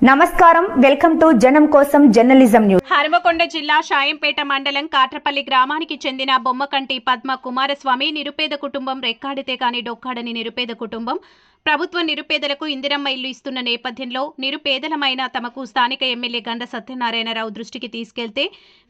నమస్కారం, welcome to జనం కోసం జర్నలిజం న్యూస్. హనుమకొండ జిల్లా షాయంపేట మండలం కాట్రపల్లి గ్రామానికి చెందిన బొమ్మకంటి పద్మ కుమారస్వామి నిరుపేద కుటుంబం, రెక్కాడితే కాని డొక్కాడని నిరుపేద కుటుంబం. ప్రభుత్వ నిరుపేదలకు ఇందిరమ్మ ఇల్లు ఇస్తున్న నేపథ్యంలో నిరుపేదలమైన తమకు స్థానిక ఎమ్మెల్యే గండ్ర సత్యనారాయణరావు దృష్టికి తీసుకెళ్తే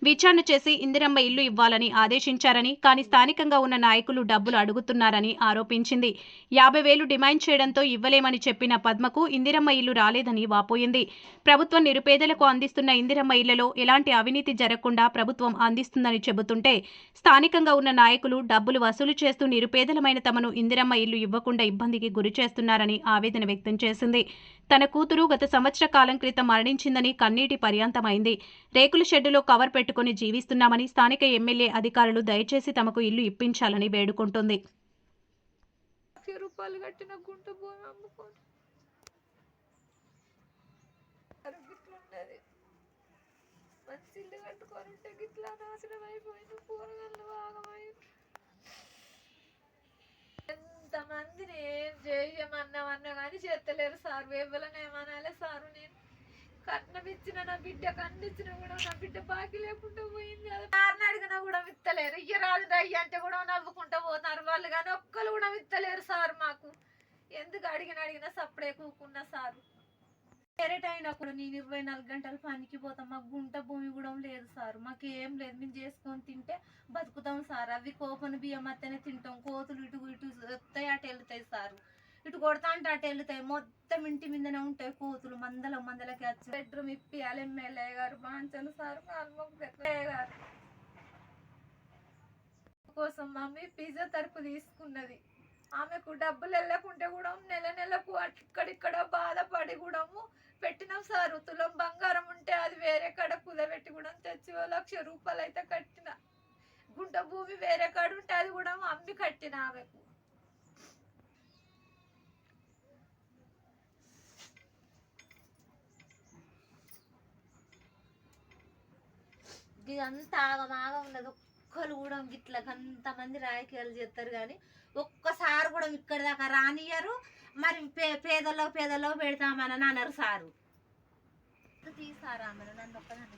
విచారణ చేసి ఇందిరమ్మ ఇల్లు ఇవ్వాలని ఆదేశించారని, కానీ స్థానికంగా ఉన్న నాయకులు డబ్బులు అడుగుతున్నారని ఆరోపించింది. 50,000 డిమాండ్ చేయడంతో ఇవ్వలేమని చెప్పిన పద్మకు ఇందిరమ్మ ఇల్లు రాలేదని వాపోయింది. ప్రభుత్వం నిరుపేదలకు అందిస్తున్న ఇందిరమ్మ ఇళ్లలో ఎలాంటి అవినీతి జరగకుండా ప్రభుత్వం అందిస్తుందని చెబుతుంటే స్థానికంగా ఉన్న నాయకులు డబ్బులు వసూలు చేస్తూ నిరుపేదలమైన తమను ఇందిరమ్మ ఇల్లు ఇవ్వకుండా ఇబ్బందికి గురి చేస్తున్నారని ఆవేదన వ్యక్తం చేసింది. తన కూతురు గత సంవత్సర కాలం క్రితం మరణించిందని కన్నీటి పర్యాంతమైంది. రేకుల షెడ్డులో కవర్ పెట్టుకుని జీవిస్తున్నామని స్థానిక ఎమ్మెల్యే అధికారులు దయచేసి తమకు ఇల్లు ఇప్పించాలని వేడుకుంటుంది. ఎంతమందిని ఏం చేయమన్నామన్నా కానీ చేస్తలేరు సార్. వేవలని ఏమనాలి సారు? నేను కట్నం ఇచ్చిన నా బిడ్డ కన్నిచ్చిన కూడా నా బిడ్డ బాకీ లేకుండా పోయింది కదా. సార్ని అడిగినా కూడా విత్తలేరు. రాదు అయ్యి అంటే కూడా నవ్వుకుంటూ పోతున్నారు వాళ్ళు, కానీ ఒక్కరు కూడా విత్తలేరు సార్. మాకు ఎందుకు అడిగినా సప్పుడే కూకున్నా సారు. వేరేట అయినప్పుడు నేను 24 గంటలు పనికి పోతాం. మాకు గుంట భూమి కూడా లేదు సార్. మాకు ఏం లేదు, మేము చేసుకొని తింటే బతుకుతాం సార్. అవి కోపను బియ్యం అత్తనే తింటాం. కోతులు ఇటు ఇటు వస్తాయి, అటు వెళ్తాయి సార్. ఇటు కొడతా అంటే అటు వెళ్తాయి. మొత్తం ఇంటి మీదనే ఉంటాయి కోతులు, మందలకి వచ్చి. బెడ్రూమ్ ఇప్పియాలి ఎమ్మెల్యే గారు, బాంచలు సార్ గారు కోసం మమ్మీ పిజ్జా తరపు తీసుకున్నది. ఆమెకు డబ్బులు వెళ్ళకుంటే కూడా నెలకు అక్కడిక్కడ బాధపడి కూడా పెట్టినాం సార్. తులం బంగారం ఉంటే అది వేరే కాడ కుదబెట్టి కూడా తెచ్చి 1,00,000 రూపాయలు అయితే కట్టిన. గుంట భూమి వేరే కాడ ఉంటే అది కూడా అమ్మి కట్టిన ఆమెకు. ఇదంతా ఆగమాగా ఉన్నది. ఒక్కరు కూడా గిట్లా అంతమంది రాజకీయాలు చేస్తారు కానీ ఒక్కసారి కూడా ఇక్కడ దాకా రానియరు. మరి పేదలో పెడతామని అన్నారు సారు. తీసారా ఆమెను, నన్ను ఒక్కదాన్ని